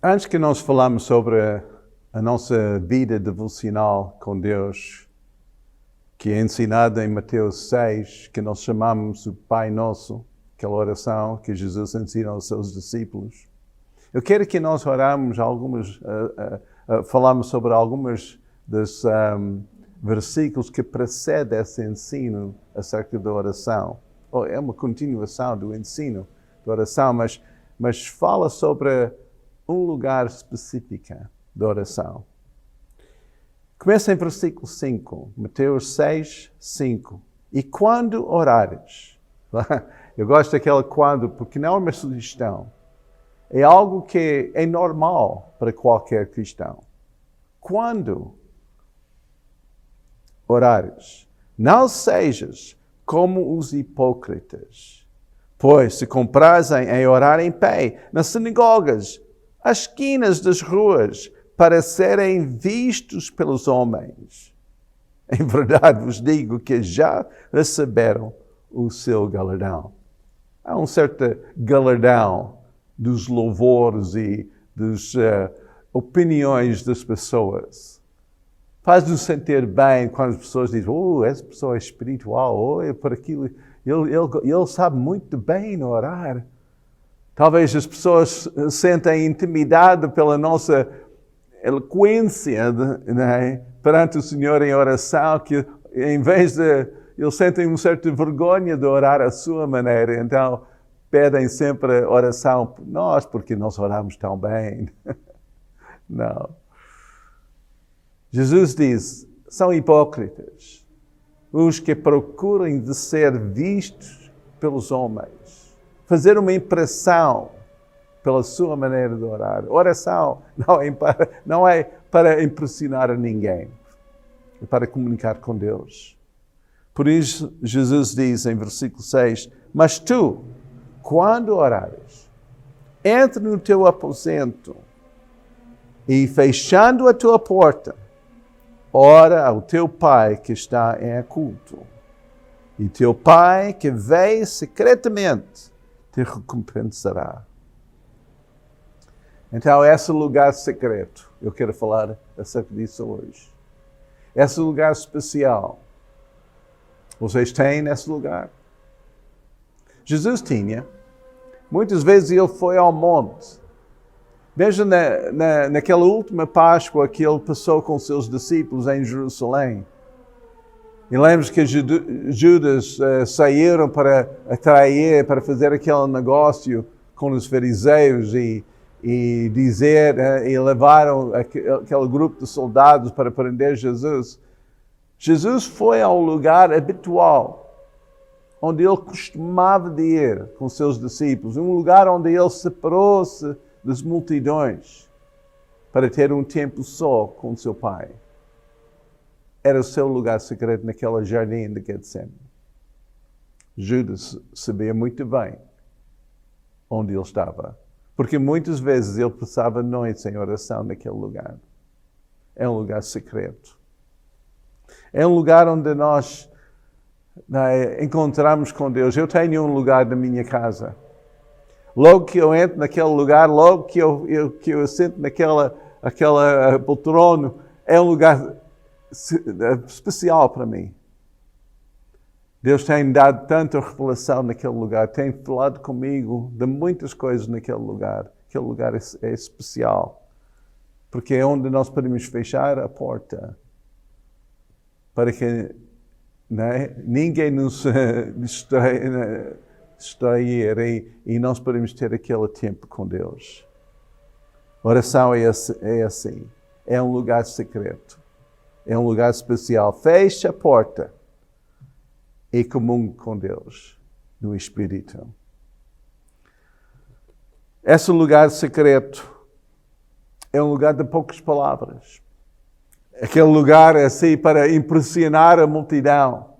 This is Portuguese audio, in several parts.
Antes que nós falamos sobre a nossa vida devocional com Deus, que é ensinada em Mateus 6, que nós chamamos o Pai Nosso, aquela oração que Jesus ensina aos seus discípulos, eu quero que nós falamos sobre algumas dos versículos que precedem esse ensino acerca da oração. É uma continuação do ensino da oração, mas fala sobre um lugar específico da oração. Começa em versículo 5, Mateus 6, 5. E quando orares, eu gosto daquela quando, porque não é uma sugestão, é algo que é normal para qualquer cristão. Quando orares, não sejas como os hipócritas, pois se comprares em orar em pé, nas sinagogas, às esquinas das ruas, para serem vistos pelos homens. Em verdade vos digo que já receberam o seu galardão. Há um certo galardão dos louvores e das opiniões das pessoas. Faz-nos sentir bem quando as pessoas dizem, essa pessoa é espiritual, por aquilo, ele sabe muito bem orar. Talvez as pessoas sentem intimidade pela nossa eloquência perante o Senhor em oração, que em vez de eles sentem uma certa vergonha de orar à sua maneira, então pedem sempre oração por nós, porque nós oramos tão bem. Não. Jesus diz, são hipócritas os que procuram de ser vistos pelos homens, fazer uma impressão pela sua maneira de orar. Oração não é para impressionar a ninguém, é para comunicar com Deus. Por isso, Jesus diz em versículo 6, mas tu, quando orares, entra no teu aposento e, fechando a tua porta, ora ao teu Pai que está em oculto. E teu Pai que vê secretamente te recompensará. Então, esse lugar secreto, eu quero falar acerca disso hoje. Esse lugar especial. Vocês têm esse lugar? Jesus tinha. Muitas vezes ele foi ao monte. Veja naquela última Páscoa que ele passou com seus discípulos em Jerusalém. E lembra que Judas saíram para atrair, para fazer aquele negócio com os fariseus e dizer, e levaram aquele grupo de soldados para prender Jesus. Jesus foi ao lugar habitual, onde ele costumava de ir com seus discípulos, um lugar onde ele separou-se das multidões para ter um tempo só com seu Pai. Era o seu lugar secreto naquele jardim de Getsemane. Judas sabia muito bem onde ele estava, porque muitas vezes ele passava noites em oração naquele lugar. É um lugar secreto. É um lugar onde nós encontramos com Deus. Eu tenho um lugar na minha casa. Logo que eu entro naquele lugar, logo que eu sento naquela poltrona, é um lugar especial para mim. Deus tem dado tanta revelação naquele lugar, tem falado comigo de muitas coisas naquele lugar. Aquele lugar é especial, porque é onde nós podemos fechar a porta para que ninguém nos distrair e nós podemos ter aquele tempo com Deus. Oração é assim, é um lugar secreto, é um lugar especial. Fecha a porta e comungue com Deus no Espírito. Esse lugar secreto é um lugar de poucas palavras. Aquele lugar assim para impressionar a multidão,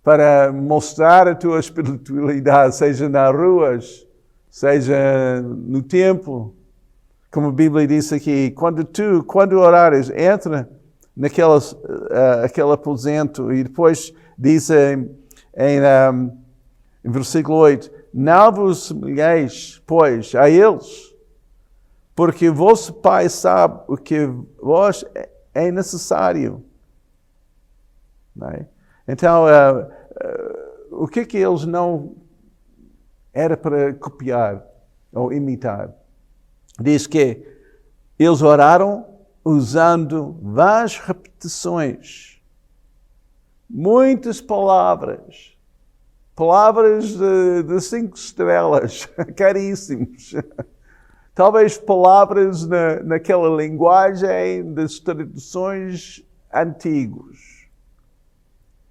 para mostrar a tua espiritualidade, seja nas ruas, seja no templo. Como a Bíblia diz aqui, quando orares, entra naquele aposento e depois diz em versículo 8, não vos semelheis, pois, a eles, porque vosso Pai sabe o que vos é necessário. Não é? Então, o que eles não era para copiar ou imitar? Diz que eles oraram usando várias repetições, muitas palavras de 5 estrelas, caríssimos. Talvez palavras naquela linguagem das traduções antigas,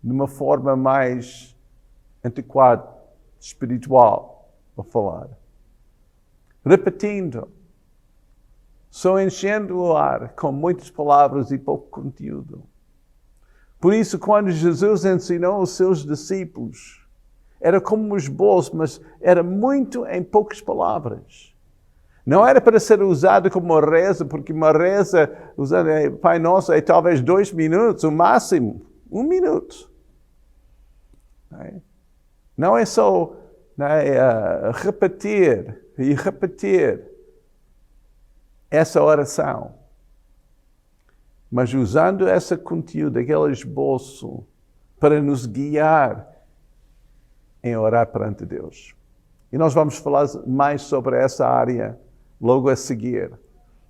de uma forma mais antiquada, espiritual, a falar. Repetindo, só enchendo o ar com muitas palavras e pouco conteúdo. Por isso, quando Jesus ensinou os seus discípulos, era como um esboço, mas era muito em poucas palavras. Não era para ser usado como uma reza, porque uma reza, usando Pai Nosso, é talvez 2 minutos, o máximo, 1 minuto. Não é só repetir e repetir essa oração, mas usando esse conteúdo, aquele esboço, para nos guiar em orar perante Deus. E nós vamos falar mais sobre essa área logo a seguir.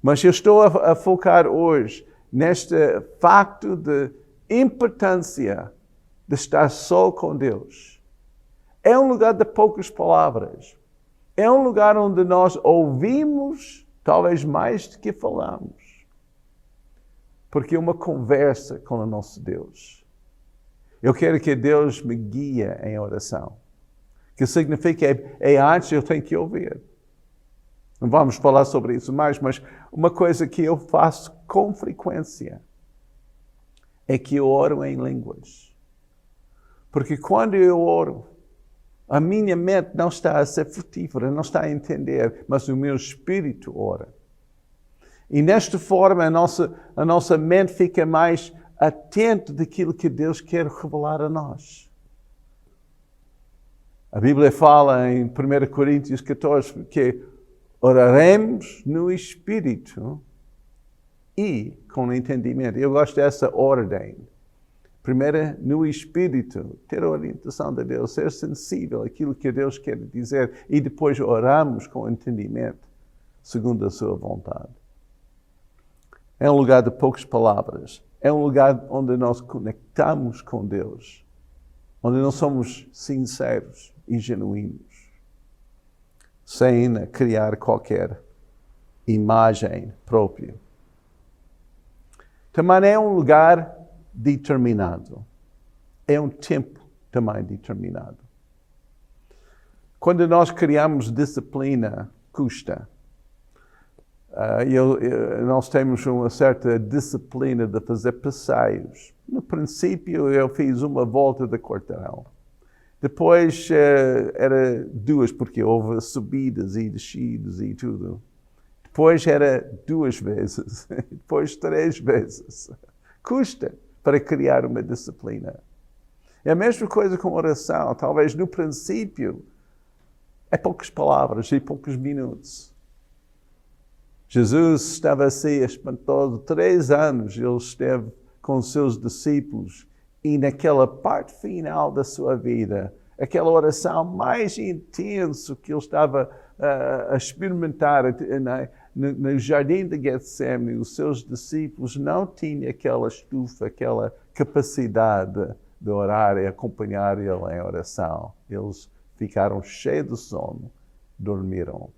Mas eu estou a focar hoje neste facto de importância de estar só com Deus. É um lugar de poucas palavras. É um lugar onde nós ouvimos, talvez mais do que falamos. Porque é uma conversa com o nosso Deus. Eu quero que Deus me guie em oração. Que significa é antes eu tenho que ouvir. Não vamos falar sobre isso mais, mas uma coisa que eu faço com frequência é que eu oro em línguas. Porque quando eu oro, a minha mente não está a ser frutífera, não está a entender, mas o meu espírito ora. E nesta forma a nossa mente fica mais atenta daquilo que Deus quer revelar a nós. A Bíblia fala em 1 Coríntios 14 que oraremos no Espírito e com entendimento. Eu gosto dessa ordem. Primeiro, no Espírito, ter a orientação de Deus, ser sensível àquilo que Deus quer dizer e depois oramos com entendimento, segundo a sua vontade. É um lugar de poucas palavras. É um lugar onde nós conectamos com Deus, onde nós somos sinceros e genuínos, sem criar qualquer imagem própria. Também é um lugar determinado. É um tempo também determinado. Quando nós criamos disciplina, custa. Nós temos uma certa disciplina de fazer passeios. No princípio, eu fiz uma volta de quarteirão. Depois era 2, porque houve subidas e descidas e tudo. Depois era 2 vezes. Depois 3 vezes. Custa para criar uma disciplina. É a mesma coisa com oração. Talvez no princípio é poucas palavras e poucos minutos. Jesus estava assim espantoso. 3 anos ele esteve com os seus discípulos. E naquela parte final da sua vida, aquela oração mais intensa que ele estava a experimentar no jardim de Getsemane, os seus discípulos não tinham aquela estufa, aquela capacidade de orar e acompanhar ele em oração. Eles ficaram cheios de sono, dormiram.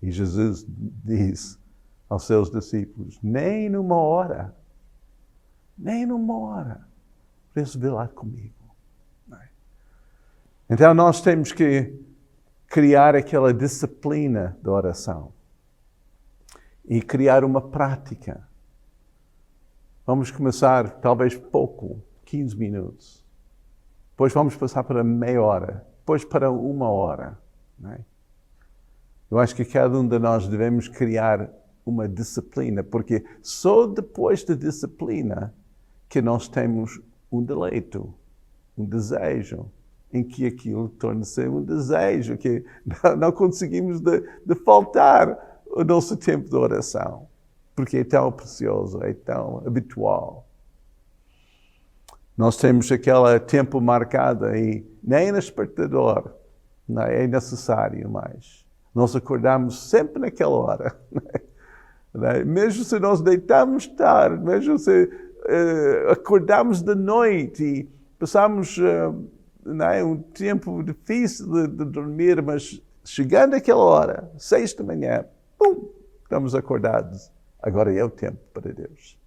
E Jesus disse aos seus discípulos, nem numa hora, por isso vê lá comigo. Então nós temos que criar aquela disciplina de oração e criar uma prática. Vamos começar talvez pouco, 15 minutos. Depois vamos passar para meia hora, depois para 1 hora. Não é? Eu acho que cada um de nós devemos criar uma disciplina, porque só depois da disciplina que nós temos um deleito, um desejo, em que aquilo torna-se um desejo, que não conseguimos de faltar o nosso tempo de oração, porque é tão precioso, é tão habitual. Nós temos aquele tempo marcado e nem no despertador não é necessário mais. Nós acordamos sempre naquela hora. Não é? Mesmo se nós deitamos tarde, mesmo se acordamos de noite e passamos não é, um tempo difícil de dormir, mas chegando àquela hora, 6 da manhã, pum, estamos acordados. Agora é o tempo para Deus.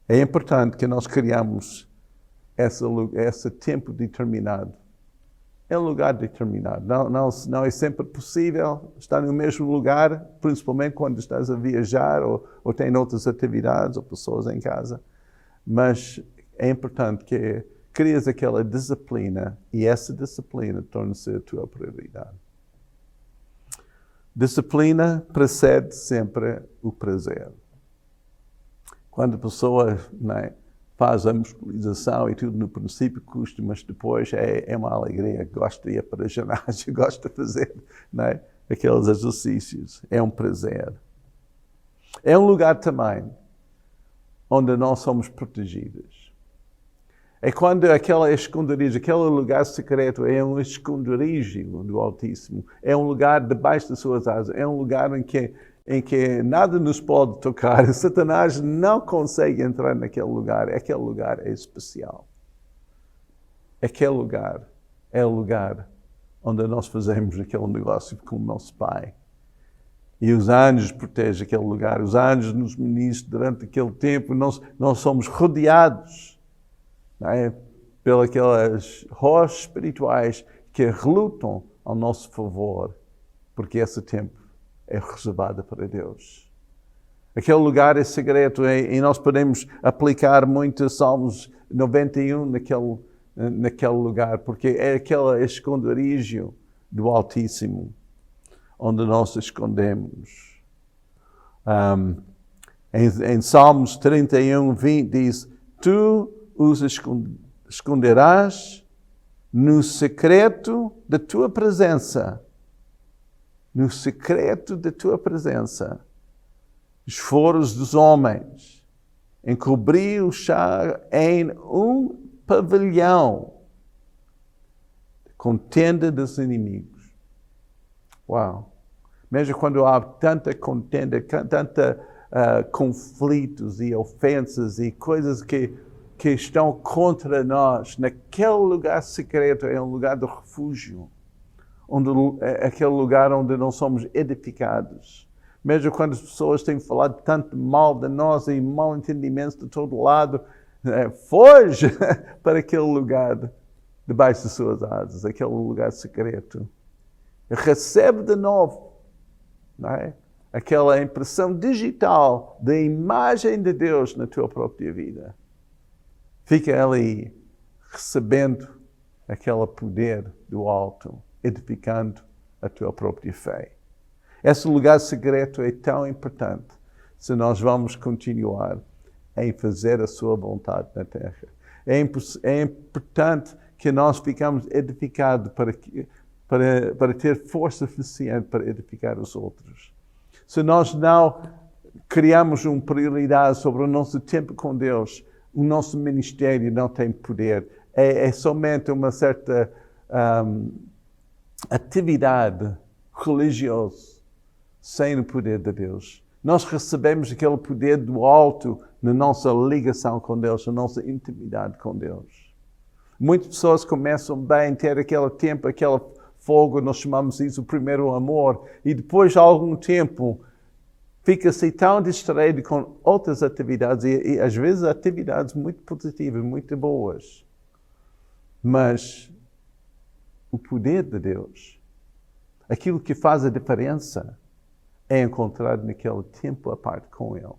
É importante que nós criamos esse tempo determinado. É um lugar determinado. Não é sempre possível estar no mesmo lugar, principalmente quando estás a viajar ou tem outras atividades ou pessoas em casa. Mas é importante que crias aquela disciplina e essa disciplina torna-se a tua prioridade. Disciplina precede sempre o prazer. Quando a pessoa faz a muscularização e tudo no princípio custa, mas depois é uma alegria, gosta de ir para a ginásio, gosta de fazer aqueles exercícios. É um prazer. É um lugar também onde nós somos protegidos. É quando aquela esconderijo, aquele lugar secreto é um esconderijo do Altíssimo. É um lugar debaixo das suas asas. É um lugar em que nada nos pode tocar. Satanás não consegue entrar naquele lugar. Aquele lugar é especial. Aquele lugar é o lugar onde nós fazemos aquele negócio com o nosso Pai. E os anjos protegem aquele lugar. Os anjos nos ministram durante aquele tempo. Nós somos rodeados pelas hostes espirituais que relutam ao nosso favor, porque esse tempo é reservado para Deus. Aquele lugar é secreto e nós podemos aplicar muito Salmos 91 naquele lugar, porque é aquele esconderijo do Altíssimo, onde nós escondemos. Em Salmos 31, 20 diz, Tu os esconderás no secreto da tua presença. No secreto da tua presença. Os foros dos homens. Encobri-os em um pavilhão. Contenda dos inimigos. Uau! Mesmo quando há tanta contenda, tanta conflitos e ofensas e coisas que estão contra nós, naquele lugar secreto é um lugar de refúgio, é aquele lugar onde não somos edificados. Mesmo quando as pessoas têm falado tanto mal de nós e mal entendimentos de todo lado, foge para aquele lugar debaixo das suas asas, aquele lugar secreto. Recebe de novo, não é? Aquela impressão digital da imagem de Deus na tua própria vida. Fica ali recebendo aquele poder do alto, edificando a tua própria fé. Esse lugar secreto é tão importante se nós vamos continuar em fazer a sua vontade na terra. É importante que nós ficamos edificados para ter força suficiente para edificar os outros. Se nós não criamos uma prioridade sobre o nosso tempo com Deus, o nosso ministério não tem poder. É somente uma certa atividade religiosa sem o poder de Deus. Nós recebemos aquele poder do alto na nossa ligação com Deus, na nossa intimidade com Deus. Muitas pessoas começam bem a ter aquele tempo, aquele fogo, nós chamamos isso o primeiro amor, e depois de algum tempo fica-se tão distraído com outras atividades, e às vezes atividades muito positivas, muito boas. Mas o poder de Deus, aquilo que faz a diferença, é encontrado naquele tempo à parte com Ele.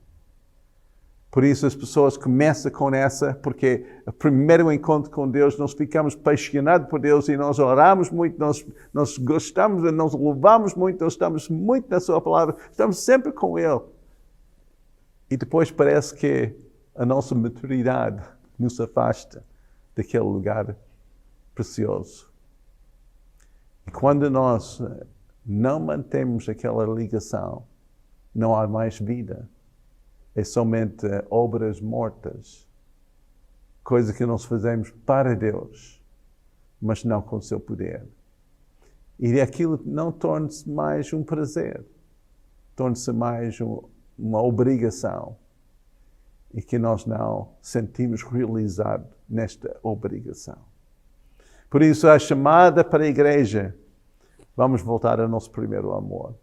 Por isso as pessoas começam com essa, porque o primeiro encontro com Deus, nós ficamos apaixonados por Deus e nós oramos muito, nós gostamos, nós louvamos muito, nós estamos muito na Sua palavra, estamos sempre com Ele. E depois parece que a nossa maturidade nos afasta daquele lugar precioso. E quando nós não mantemos aquela ligação, não há mais vida. É somente obras mortas. Coisa que nós fazemos para Deus, mas não com o seu poder. E aquilo não torna-se mais um prazer. Torna-se mais uma obrigação. E que nós não sentimos realizado nesta obrigação. Por isso, a chamada para a igreja, vamos voltar ao nosso primeiro amor.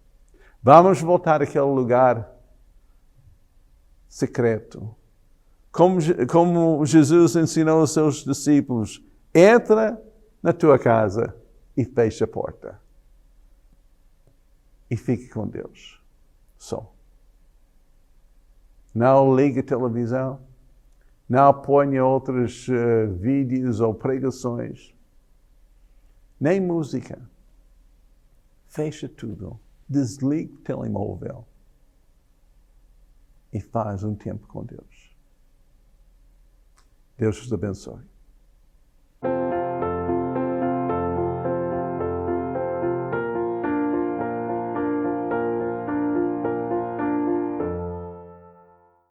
Vamos voltar àquele lugar secreto. Como Jesus ensinou aos seus discípulos, entra na tua casa e fecha a porta. E fique com Deus. Só. Não ligue a televisão. Não ponha outros vídeos ou pregações. Nem música. Fecha tudo. Desligue o telemóvel. E faz um tempo com Deus. Deus os abençoe.